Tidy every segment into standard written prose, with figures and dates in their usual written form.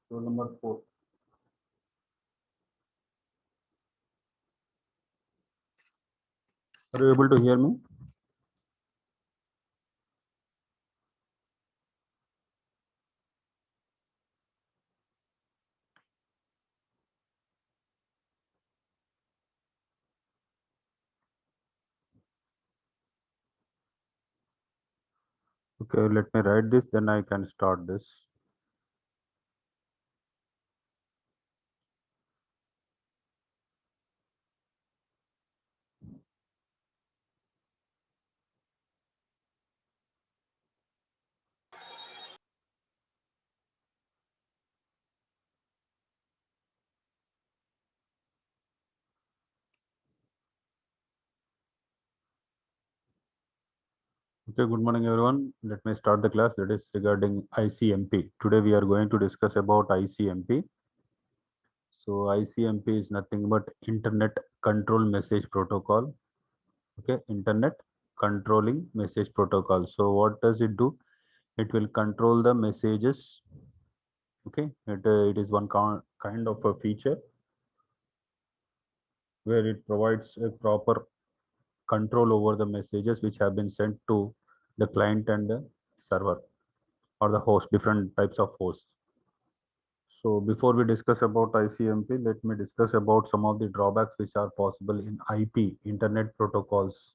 Rule number 4. Are you able to hear me? Okay, let me write this, then I can start this. Okay, good morning everyone. Let me start the class. That is regarding ICMP. Today we are going to discuss about ICMP. So ICMP is nothing but Internet Control Message Protocol. Okay, Internet Controlling Message Protocol. So what does it do? It will control the messages. Okay, it is one kind of a feature where it provides a proper control over the messages which have been sent to the client and the server or the host, different types of hosts. So before we discuss about ICMP, let me discuss about some of the drawbacks which are possible in IP, Internet protocols.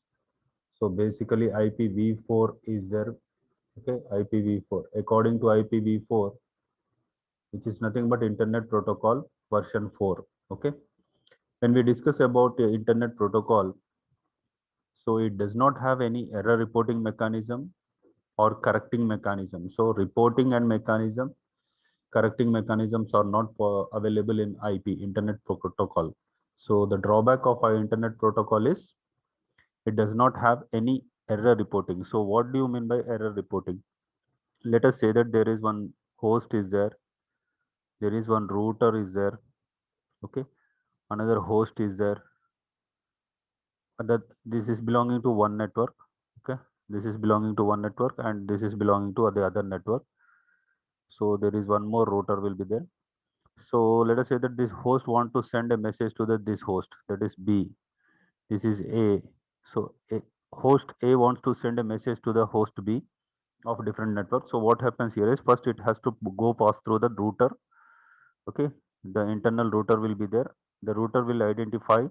So basically IPv4 is there. Okay, IPv4. According to IPv4, which is nothing but Internet Protocol version 4. Okay, when we discuss about Internet Protocol, so it does not have any error reporting mechanism or correcting mechanism. So reporting and mechanism, correcting mechanisms are not available in IP, Internet Protocol. So the drawback of our Internet Protocol is it does not have any error reporting. So what do you mean by error reporting? Let us say that there is one host is there is one router is there, okay, another host is there, that this is belonging to one network, okay, this is belonging to one network and this is belonging to the other network. So there is one more router will be there. So let us say that this host want to send a message to this host, that is B, this is A. So host A wants to send a message to the host B of different network. So what happens here is first it has to go pass through the router. Okay, the internal router will be there. The router will identify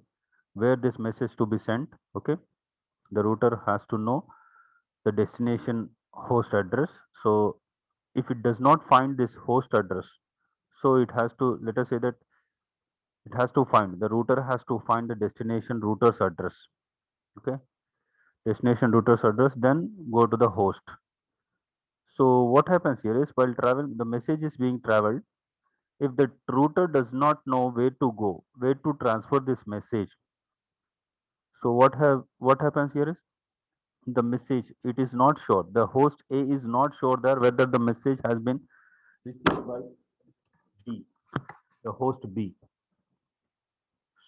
where this message to be sent. Okay, the router has to know the destination host address. So if it does not find this host address, so it has to, let us say that it has to find, the router has to find the destination router's address. Okay, destination router's address, then go to the host. So what happens here is while travel, the message is being traveled. If the router does not know where to go, where to transfer this message, so what happens here is the message, it is not sure. The host A is not sure that whether the message has been received by B, the host B.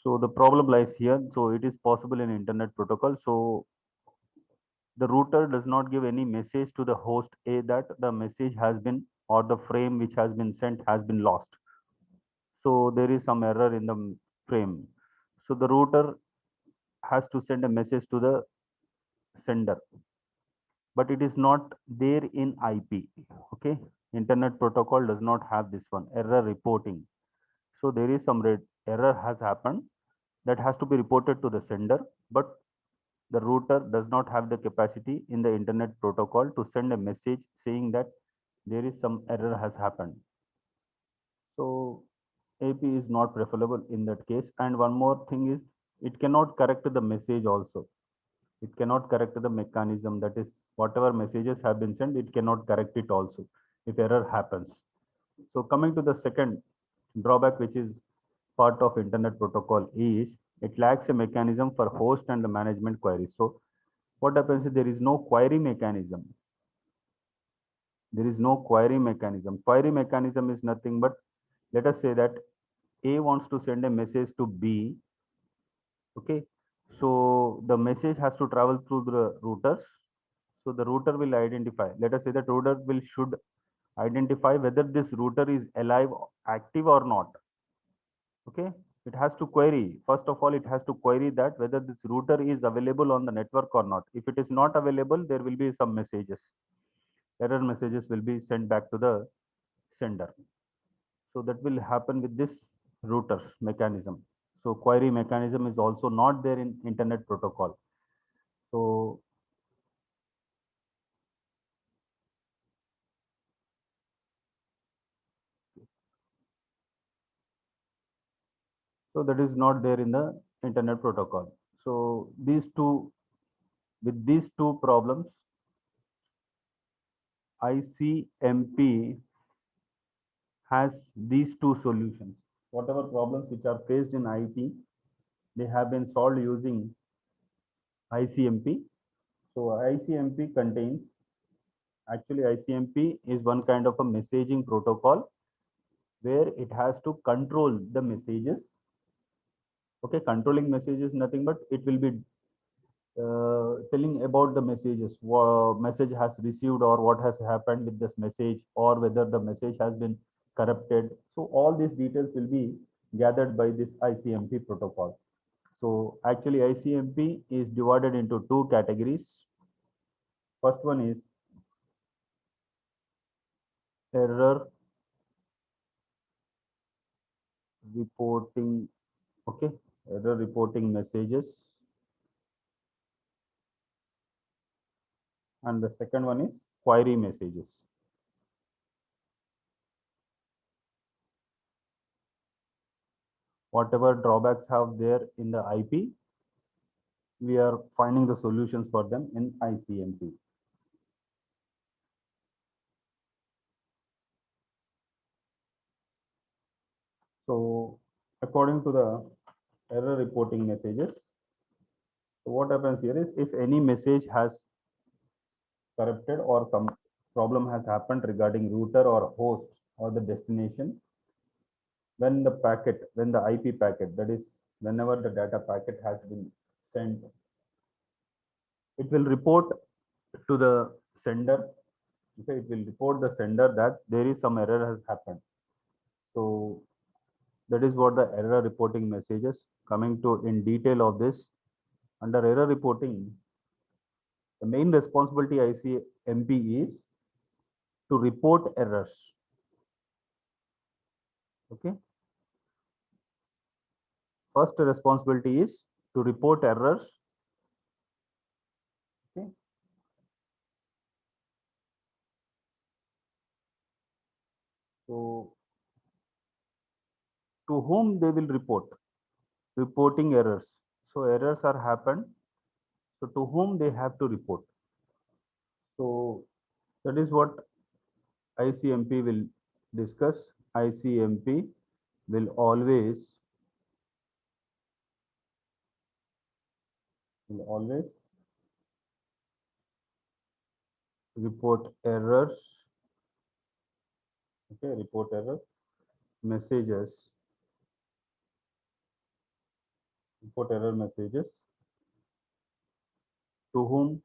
So the problem lies here. So it is possible in Internet protocol. So the router does not give any message to the host A that the message has been, or the frame which has been sent has been lost. So there is some error in the frame. So the router has to send a message to the sender, but it is not there in IP. Okay, Internet protocol does not have this one, error reporting. So there is some error has happened that has to be reported to the sender, but the router does not have the capacity in the Internet protocol to send a message saying that there is some error has happened. So AP is not preferable in that case. And one more thing is it cannot correct the message also. It cannot correct the mechanism, that is whatever messages have been sent, it cannot correct it also if error happens. So coming to the second drawback, which is part of Internet protocol, is it lacks a mechanism for host and the management queries. So what happens is there is no query mechanism. There is no query mechanism. Query mechanism is nothing but, let us say that A wants to send a message to B. Okay, so the message has to travel through the routers. So the router will identify, let us say that router will should identify whether this router is alive, active or not. Okay, it has to query. First of all, it has to query that whether this router is available on the network or not. If it is not available, there will be some messages. Error messages will be sent back to the sender. So that will happen with this routers mechanism. So query mechanism is also not there in internet protocol. So that is not there in the internet protocol. So these two, with these two problems, ICMP has these two solutions. Whatever problems which are faced in IT, they have been solved using ICMP. So ICMP contains, actually ICMP is one kind of a messaging protocol where it has to control the messages. Okay, controlling messages nothing but it will be telling about the messages, message has received or what has happened with this message or whether the message has been corrupted. So all these details will be gathered by this ICMP protocol. So actually ICMP is divided into two categories. First one is error reporting. Okay, error reporting messages, and the second one is query messages. Whatever drawbacks have there in the IP, we are finding the solutions for them in ICMP. So according to the error reporting messages, so what happens here is if any message has corrupted or some problem has happened regarding router or host or the destination, when the IP packet, that is whenever the data packet has been sent, it will report to the sender. Okay, it will report the sender that there is some error has happened. So that is what the error reporting messages. Coming to in detail of this, under error reporting, the main responsibility ICMP is to report errors. Okay, first responsibility is to report errors. Okay, so to whom they will report? Reporting errors. So errors are happened. So to whom they have to report? So that is what ICMP will discuss. ICMP will always report errors. Okay, report error messages. Report error messages to whom?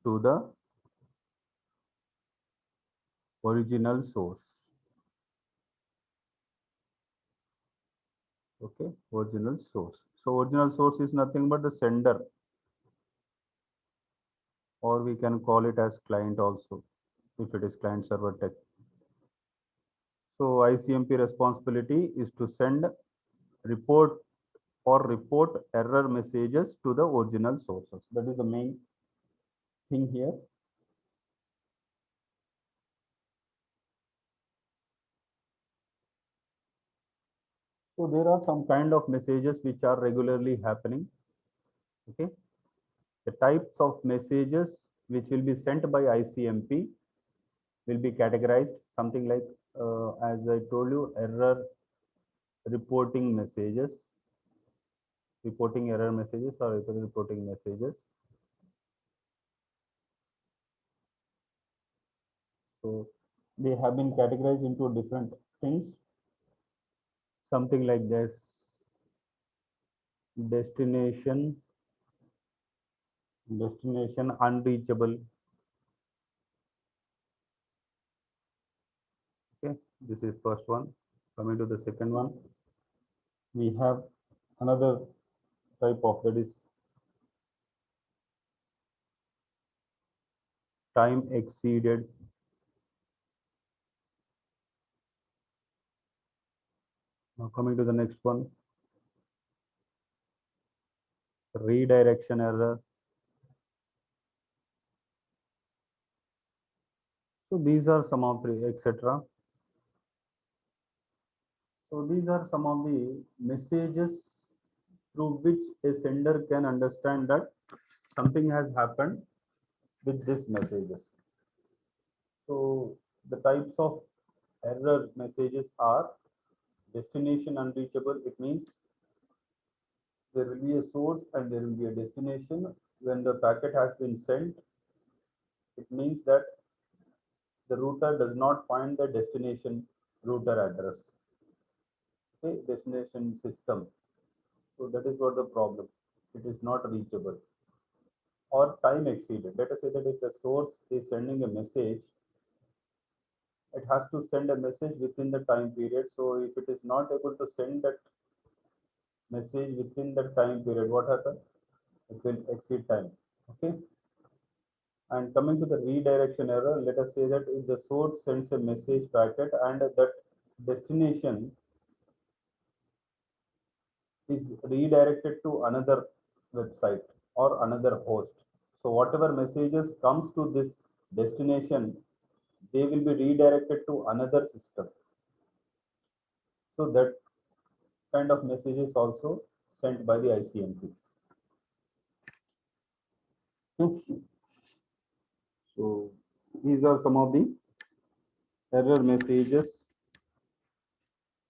To the original source. Okay, original source. So original source is nothing but the sender, or we can call it as client also, if it is client server tech. So ICMP responsibility is to send report report error messages to the original sources. That is the main thing here. So there are some kind of messages which are regularly happening. Okay, the types of messages which will be sent by ICMP will be categorized something like, as I told you, error reporting messages, reporting error messages or error reporting messages. So they have been categorized into different things, something like this: destination unreachable, This is first one. Coming to the second one, we have another type of, that is time exceeded. Now coming to the next one, redirection error. So these are some of the etc. So these are some of the messages through which a sender can understand that something has happened with these messages. So the types of error messages are destination unreachable. It means there will be a source and there will be a destination. When the packet has been sent, it means that the router does not find the destination router address, okay, destination system. So that is what the problem. It is not reachable or time exceeded. Let us say that if the source is sending a message, it has to send a message within the time period. So if it is not able to send that message within the time period, what happens? It will exceed time. Okay. And coming to the redirection error, let us say that if the source sends a message packet and that destination is redirected to another website or another host. So whatever messages comes to this destination, they will be redirected to another system. So that kind of message is also sent by the ICMP. Yes. So these are some of the error messages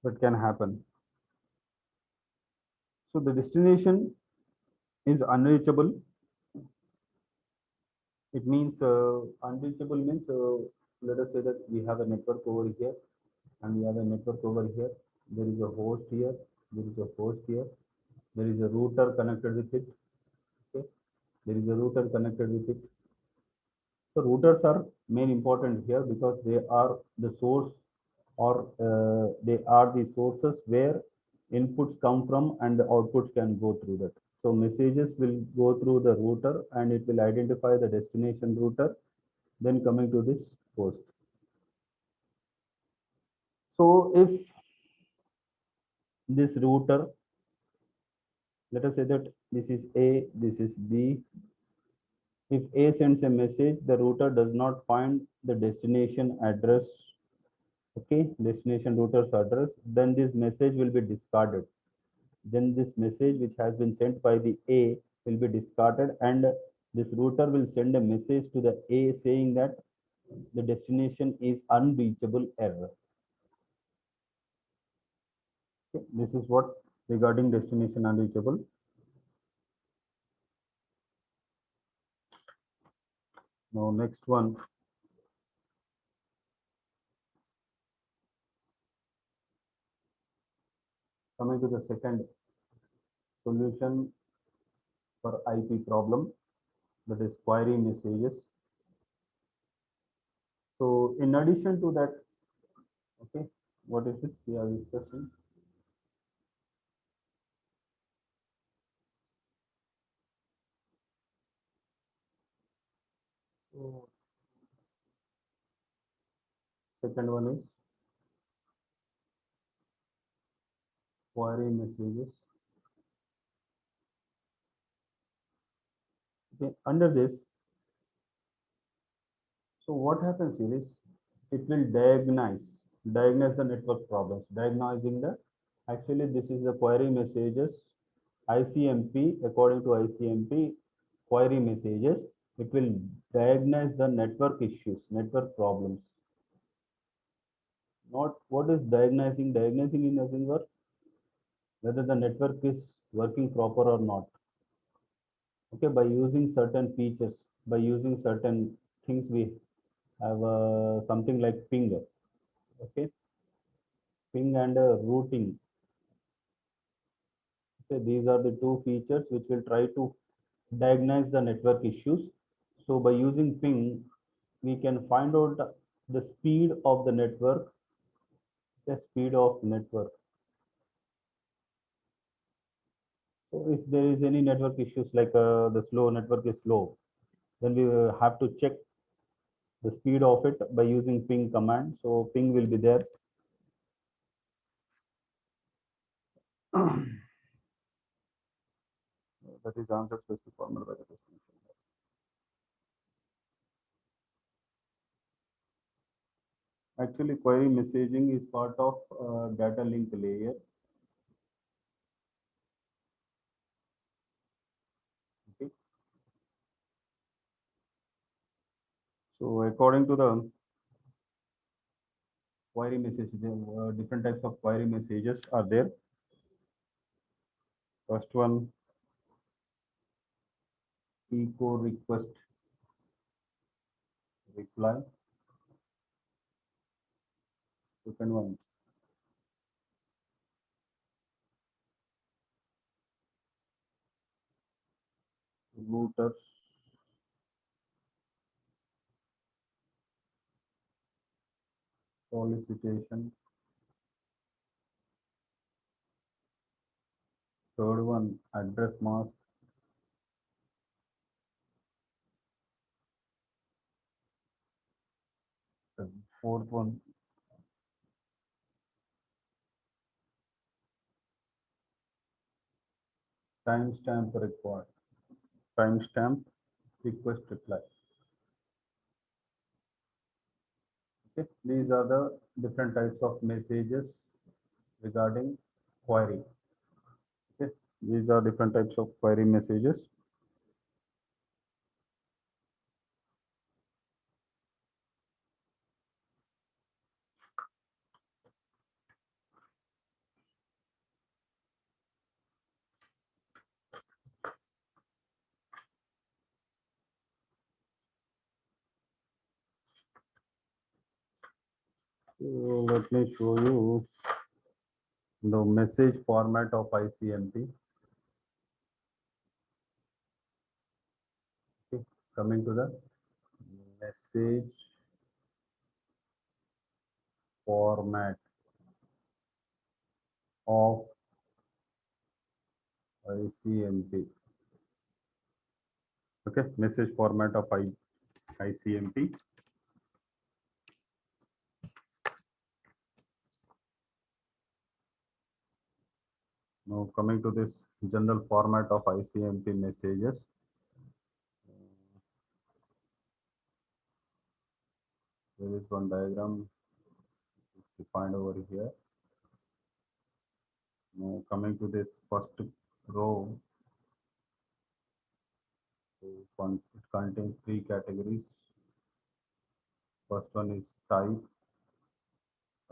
that can happen. So the destination is unreachable. It means unreachable means let us say that we have a network over here and we have a network over here. There is a host here. There is a host here. There is a router connected with it. Okay. There is a router connected with it. So routers are main important here because they are the source or they are the sources where inputs come from and the outputs can go through that. So messages will go through the router and it will identify the destination router, then coming to this host. So if this router, let us say that this is A, this is B. If A sends a message, the router does not find the destination address, okay, destination router's address, then this message will be discarded. Then this message which has been sent by the A will be discarded and this router will send a message to the A saying that the destination is unreachable error. Okay, this is what regarding destination unreachable. Now next one, coming to the second solution for IP problem, that is query messages. So in addition to that, okay, what is this we are discussing? So second one is query messages. Okay, under this, so what happens here is it will diagnose the network problems, diagnosing the, actually this is the query messages, ICMP, according to ICMP query messages, it will diagnose the network issues, network problems. Not what is diagnosing, diagnosing in nothing but whether the network is working proper or not. Okay, by using certain features, by using certain things, we have something like ping, okay, ping and routing. Okay, these are the two features which will try to diagnose the network issues. So by using ping, we can find out the speed of the network the speed of network. So if there is any network issues like the slow network is slow, then we will have to check the speed of it by using ping command. So ping will be there. That is answer specific formula by the question. Actually, query messaging is part of data link layer. Okay. So according to the query message, different types of query messages are there. First one, echo request reply. Second one, routers solicitation. Third one, address mask. The fourth one, timestamp required. Timestamp request reply. Okay, these are the different types of messages regarding query. Okay, these are different types of query messages. So let me show you the message format of ICMP. Okay, coming to the message format of ICMP. Okay, message format of ICMP. Now coming to this general format of ICMP messages. There is one diagram defined over here. Now coming to this first row, it contains three categories. First one is type,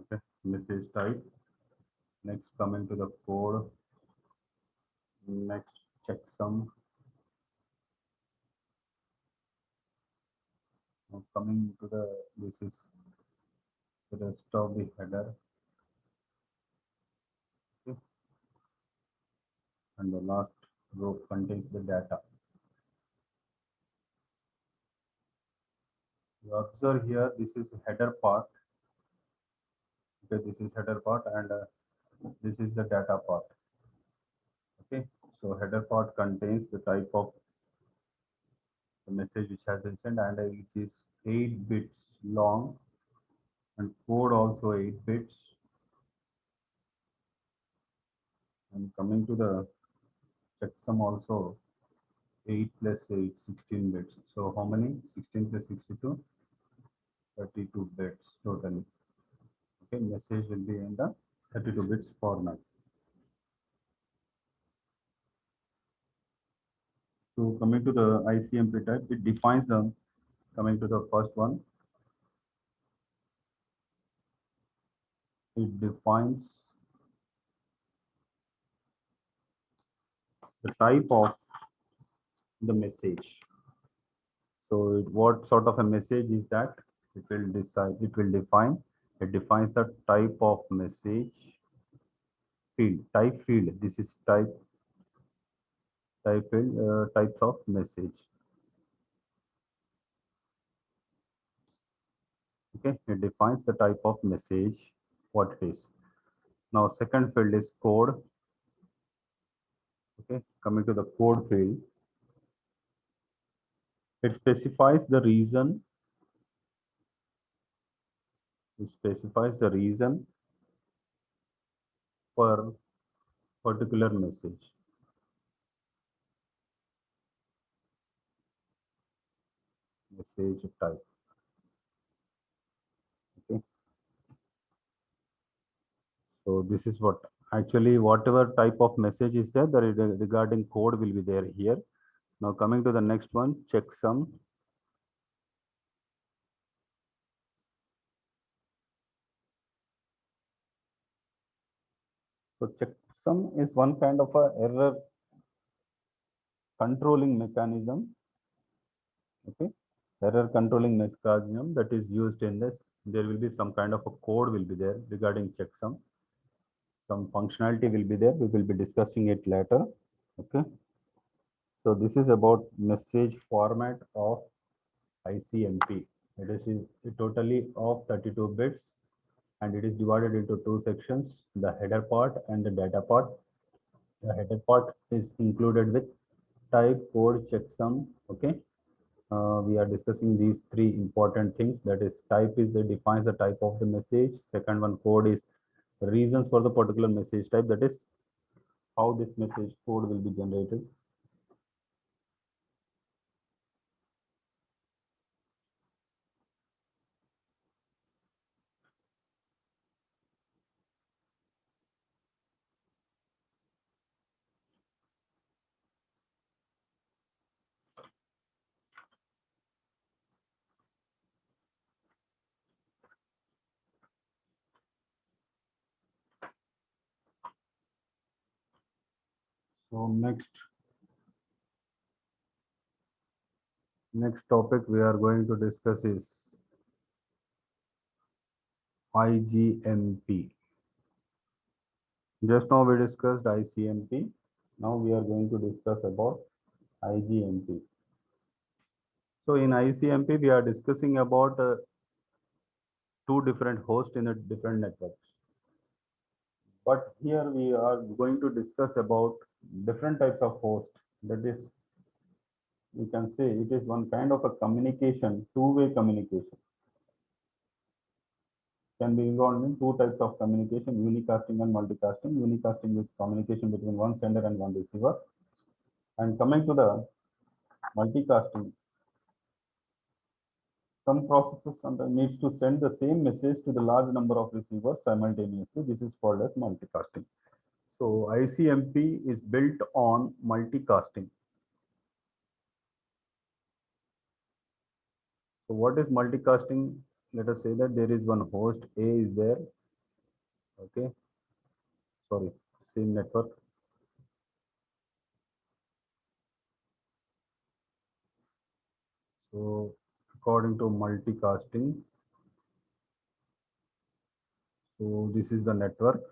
okay, message type. Next coming to the code. Next checksum. Now coming to the this is the rest of the header. Okay. And the last row contains the data. You observe here, this is header part. Okay, this is header part, and this is the data part. Okay, so header part contains the type of the message which has been sent, and which is 8 bits long, and code also 8 bits. And coming to the checksum also 8 plus 8, 16 bits. So how many? 16 plus 62, 32 bits totally. Okay, message will be in the 32 bits format. So coming to the ICMP type, it defines the, coming to the first one, it defines the type of the message. So what sort of a message is that? It will decide, it will define, it defines the type of message field, type field. This is type field, types of message. Okay, it defines the type of message. what it is. Now second field is code. Okay, coming to the code field, it specifies the reason. It specifies the reason for particular message. Message type. Okay. So this is what actually whatever type of message is there, the regarding code will be there here. Now coming to the next one, checksum. So checksum is one kind of a error controlling mechanism. Okay, error controlling mechanism that is used in this. There will be some kind of a code will be there regarding checksum. Some functionality will be there. We will be discussing it later. Okay. So this is about message format of ICMP. It is totally of 32 bits and it is divided into two sections, the header part and the data part. The header part is included with type, code, checksum. Okay. We are discussing these three important things. That is, type is it defines the type of the message. Second one, code is reasons for the particular message type. That is how this message code will be generated. So next topic we are going to discuss is IGMP. Just now we discussed ICMP. Now we are going to discuss about IGMP. So in ICMP, we are discussing about two different hosts in a different networks. But here we are going to discuss about different types of host. That is, we can say it is one kind of a communication, two-way communication. Can be involved in two types of communication, unicasting and multicasting. Unicasting is communication between one sender and one receiver. And coming to the multicasting, some processes sometimes needs to send the same message to the large number of receivers simultaneously. This is called as multicasting. So ICMP is built on multicasting. So what is multicasting? Let us say that there is one host A is there. Okay. Sorry, same network. So according to multicasting, so this is the network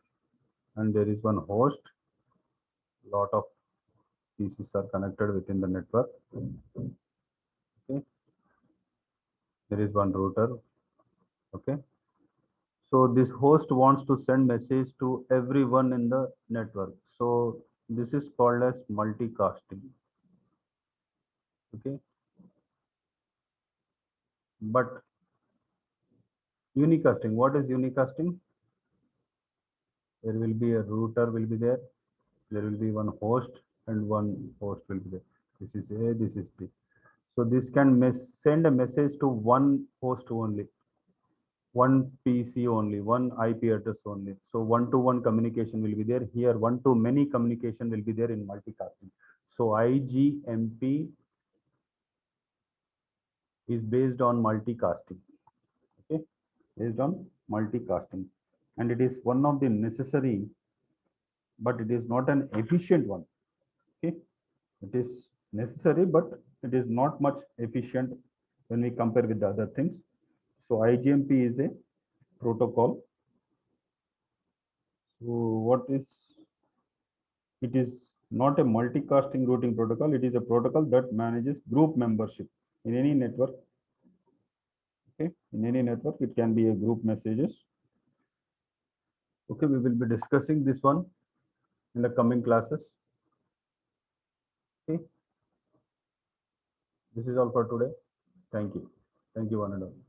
and there is one host. Lot of pieces are connected within the network. Okay. There is one router. Okay. So this host wants to send message to everyone in the network. So this is called as multicasting. Okay. But unicasting, what is unicasting? There will be a router will be there. There will be one host and one host will be there. This is A, this is B. So this can send a message to one host only, one PC only, one IP address only. So one-to-one communication will be there. Here, one-to-many communication will be there in multicasting. So IGMP is based on multicasting. Okay, based on multicasting, and it is one of the necessary, but it is not an efficient one. Okay, it is necessary, but it is not much efficient when we compare with the other things. So IGMP is a protocol. So what is it? Is not a multicasting routing protocol. It is a protocol that manages group membership in any network. Okay, in any network, it can be a group messages. Okay, we will be discussing this one in the coming classes. Okay, this is all for today. Thank you. Thank you, one and all.